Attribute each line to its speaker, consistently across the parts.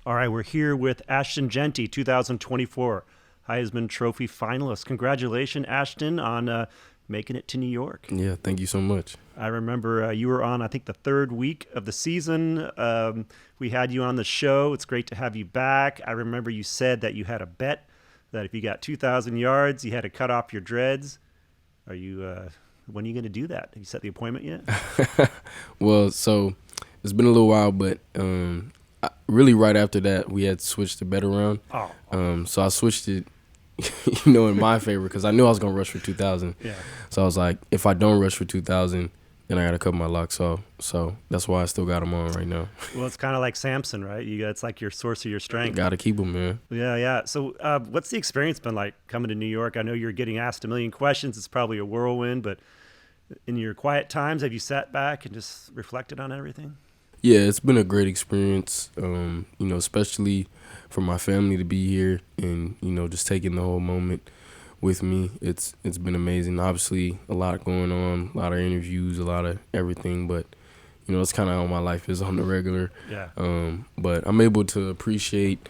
Speaker 1: All right, we're here with Ashton Jeanty, 2024 Heisman Trophy finalist. Congratulations, Ashton, on making it to New York.
Speaker 2: Yeah, thank you so much.
Speaker 1: I remember you were on, I think, the third week of the season. We had you on the show. It's great to have you back. I remember you said that you had a bet that if you got 2,000 yards, you had to cut off your dreads. Are you? When are you going to do that? Have you set the appointment yet?
Speaker 2: Well, so it's been a little while, but really right after that, we had switched the bet around. So I switched it, in my favor because I knew I was going to rush for 2,000.
Speaker 1: Yeah.
Speaker 2: So I was like, if I don't rush for 2,000, then I got to cut my locks off. So that's why I still got them on right now.
Speaker 1: Well, it's kind of like Samson, right? It's like your source of your strength.
Speaker 2: Got to keep them, man.
Speaker 1: Yeah. So what's the experience been like coming to New York? I know you're getting asked a million questions. It's probably a whirlwind, but in your quiet times, have you sat back and just reflected on everything?
Speaker 2: Yeah, it's been a great experience, especially for my family to be here and, just taking the whole moment with me. It's been amazing. Obviously, a lot going on, a lot of interviews, a lot of everything, but, it's kind of how my life is on the regular.
Speaker 1: Yeah.
Speaker 2: But I'm able to appreciate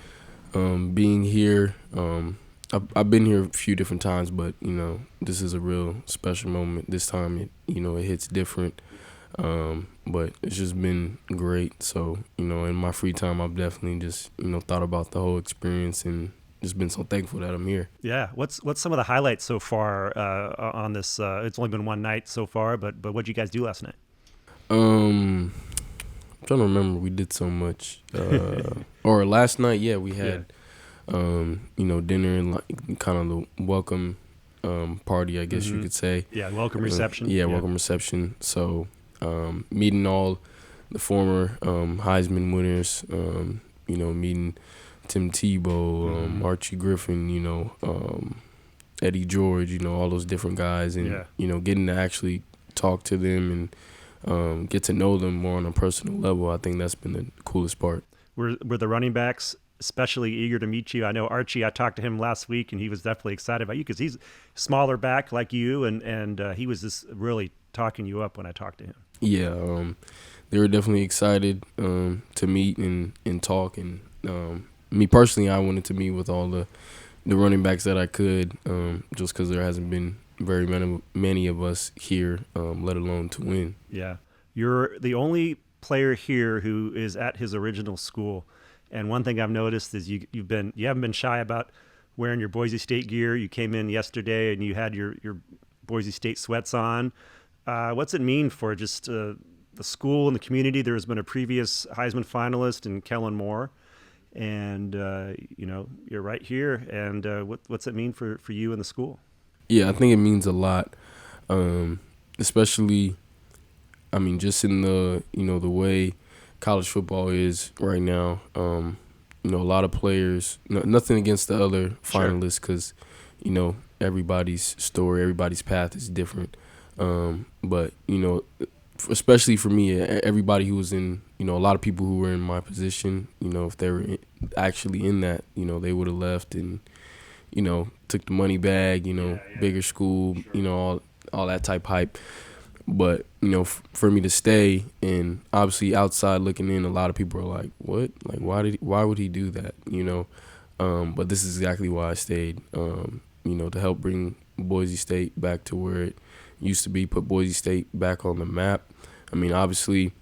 Speaker 2: being here. I've been here a few different times, but, this is a real special moment. This time, it hits different. But it's just been great. So, in my free time, I've definitely just, thought about the whole experience and just been so thankful that I'm here.
Speaker 1: Yeah. What's some of the highlights so far on this? It's only been one night so far, but what did you guys do last night?
Speaker 2: I'm trying to remember. We did so much. Or last night, we had, dinner and like kind of the welcome party, I guess you could say.
Speaker 1: Yeah, welcome reception.
Speaker 2: Welcome reception. So, meeting all the former Heisman winners, meeting Tim Tebow, Archie Griffin, Eddie George, all those different guys, and getting to actually talk to them and get to know them more on a personal level. I think that's been the coolest part.
Speaker 1: Were the running backs especially eager to meet you? I know Archie, I talked to him last week, and he was definitely excited about you because he's smaller back like you, and he was just really talking you up when I talked to him.
Speaker 2: Yeah, they were definitely excited to meet and talk. And me personally, I wanted to meet with all the running backs that I could, just because there hasn't been very many of us here, let alone to win.
Speaker 1: Yeah, you're the only player here who is at his original school. And one thing I've noticed is you haven't been shy about wearing your Boise State gear. You came in yesterday and you had your Boise State sweats on. What's it mean for just the school and the community? There has been a previous Heisman finalist in Kellen Moore, and you're right here. And what's it mean for you and the school?
Speaker 2: Yeah, I think it means a lot, especially, just in the the way college football is right now. A lot of players. Nothing against the other finalists, because everybody's story, everybody's path is different. But especially for me, everybody who was in, a lot of people who were in my position, if they were actually in that, they would have left and, took the money bag, bigger school, all that type hype. But, for me to stay, and obviously outside looking in, a lot of people are like, what? Like, why would he do that? But this is exactly why I stayed, to help bring Boise State back to where it used to be, put Boise State back on the map. Obviously,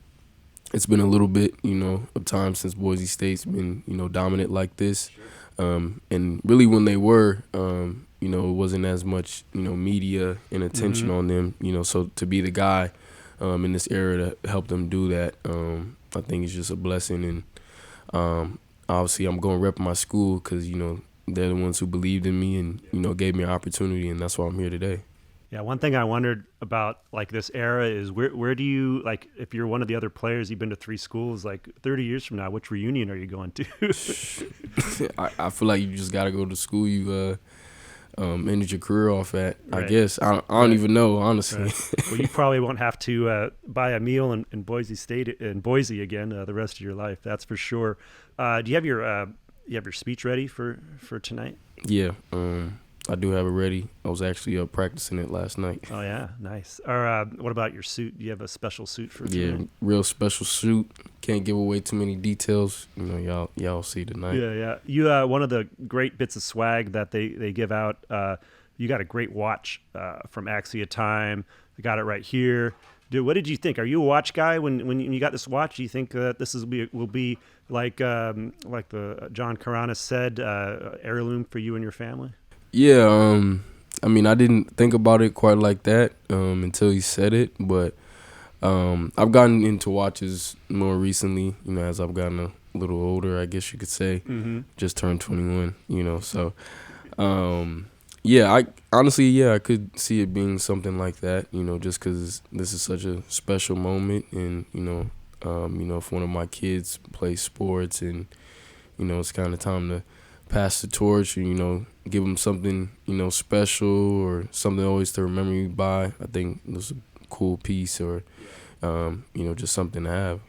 Speaker 2: it's been a little bit, of time since Boise State's been, dominant like this. And really when they were, it wasn't as much, media and attention on them, so to be the guy in this era to help them do that, I think it's just a blessing. And obviously I'm going to rep my school because, they're the ones who believed in me and, gave me an opportunity, and that's why I'm here today.
Speaker 1: Yeah, one thing I wondered about like this era is where do you, like, if you're one of the other players, you've been to 3 schools, like 30 years from now, which reunion are you going to?
Speaker 2: I feel like you just got to go to school you ended your career off at,
Speaker 1: right.
Speaker 2: I guess. I don't even know, honestly.
Speaker 1: Right. Well, you probably won't have to buy a meal in Boise State, in Boise again, the rest of your life. That's for sure. Do you have your speech ready for tonight?
Speaker 2: Yeah. I do have it ready. I was actually practicing it last night.
Speaker 1: Oh yeah, nice. Or what about your suit? Do you have a special suit for tonight?
Speaker 2: Yeah, real special suit. Can't give away too many details. You know, y'all see tonight.
Speaker 1: Yeah. You one of the great bits of swag that they give out. You got a great watch from Axia Time. I got it right here. Dude, what did you think? Are you a watch guy? When you got this watch, do you think that this will be like the John Karanis said, heirloom for you and your family?
Speaker 2: Yeah, I mean, I didn't think about it quite like that until he said it, but I've gotten into watches more recently, you know, as I've gotten a little older, I guess you could say.
Speaker 1: Mm-hmm.
Speaker 2: Just turned 21, you know, so yeah, I honestly, I could see it being something like that, you know, just because this is such a special moment, and you know, if one of my kids plays sports, and you know, it's kind of time to pass the torch, and you know, give them something, you know, special or something always to remember you by. I think it was a cool piece, or you know, just something to have.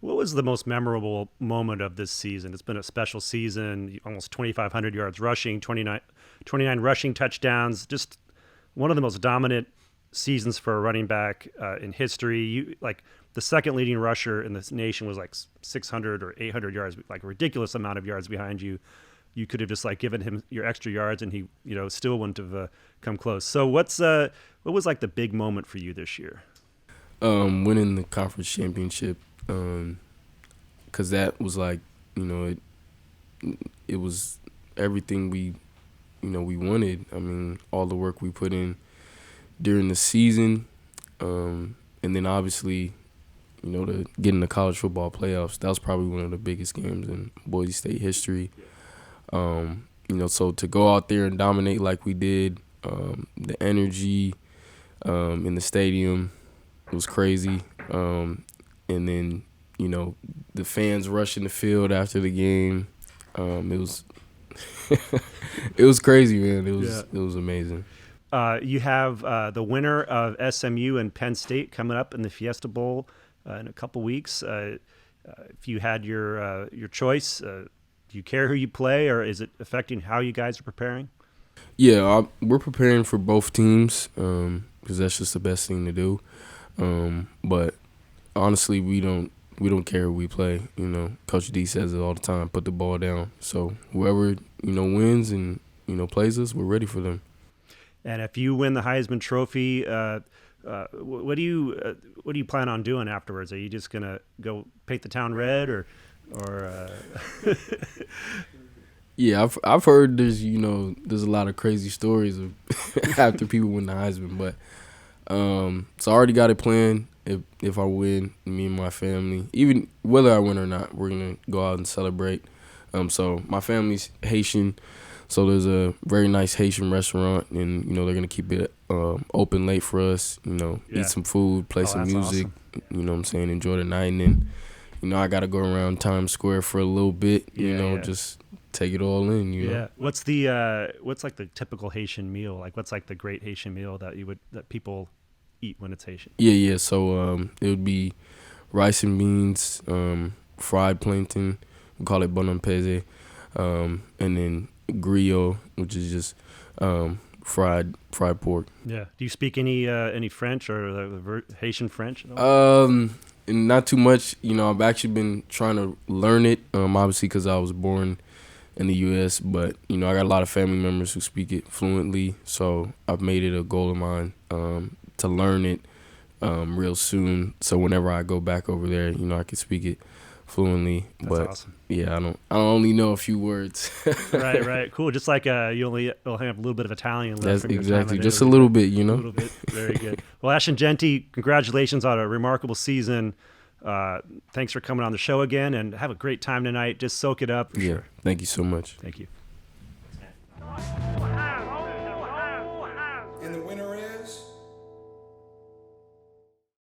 Speaker 1: What was the most memorable moment of this season? It's been a special season, almost 2,500 yards rushing, 29 rushing touchdowns, just one of the most dominant seasons for a running back in history. You like the second leading rusher in this nation was like 600 or 800 yards, like a ridiculous amount of yards behind you. You could have just like given him your extra yards, and he, you know, still wouldn't have come close. So what was like the big moment for you this year?
Speaker 2: Winning the conference championship, because that was like, you know, it was everything we wanted. I mean, all the work we put in during the season, and then obviously, you know, to get in the college football playoffs. That was probably one of the biggest games in Boise State history. You know, so to go out there and dominate like we did, the energy in the stadium was crazy. And then, you know, the fans rushing the field after the game, it was it was crazy, man. It was amazing.
Speaker 1: You have the winner of SMU and Penn State coming up in the Fiesta Bowl in a couple weeks. If you had your choice, do you care who you play, or is it affecting how you guys are preparing?
Speaker 2: Yeah, we're preparing for both teams because that's just the best thing to do. But honestly, we don't care who we play. You know, Coach D says it all the time: put the ball down. So whoever, you know, wins and, you know, plays us, we're ready for them.
Speaker 1: And if you win the Heisman Trophy, what do you plan on doing afterwards? Are you just gonna go paint the town red, or?
Speaker 2: Yeah, I've heard there's a lot of crazy stories of after people win the Heisman, but so I already got it planned. If I win, me and my family, even whether I win or not, we're gonna go out and celebrate. So my family's Haitian, so there's a very nice Haitian restaurant, and you know, they're gonna keep it open late for us. You know, eat some food, play some music.
Speaker 1: Awesome.
Speaker 2: You know what I'm saying? Enjoy the night, and then, you know, I gotta go around Times Square for a little bit. Just take it all in. You know.
Speaker 1: What's like the typical Haitian meal? Like, what's like the great Haitian meal that people eat when it's Haitian?
Speaker 2: Yeah. So it would be rice and beans, fried plantain. We call it bon peze, and then griot, which is just fried pork.
Speaker 1: Yeah. Do you speak any French or the Haitian French at all?
Speaker 2: And not too much. You know, I've actually been trying to learn it, obviously because I was born in the U.S., but, you know, I got a lot of family members who speak it fluently, so I've made it a goal of mine to learn it real soon, so whenever I go back over there, you know, I can speak it fluently.
Speaker 1: That's awesome.
Speaker 2: Yeah, I only know a few words.
Speaker 1: Right. Cool. Just like you only have a little bit of Italian left.
Speaker 2: That's
Speaker 1: from your
Speaker 2: exactly.
Speaker 1: time
Speaker 2: Just a little bit, you know.
Speaker 1: A little bit. Very good. Well, Ashton Jeanty, congratulations on a remarkable season. Thanks for coming on the show again, and have a great time tonight. Just soak it up.
Speaker 2: Sure. Thank you so much.
Speaker 1: Thank you.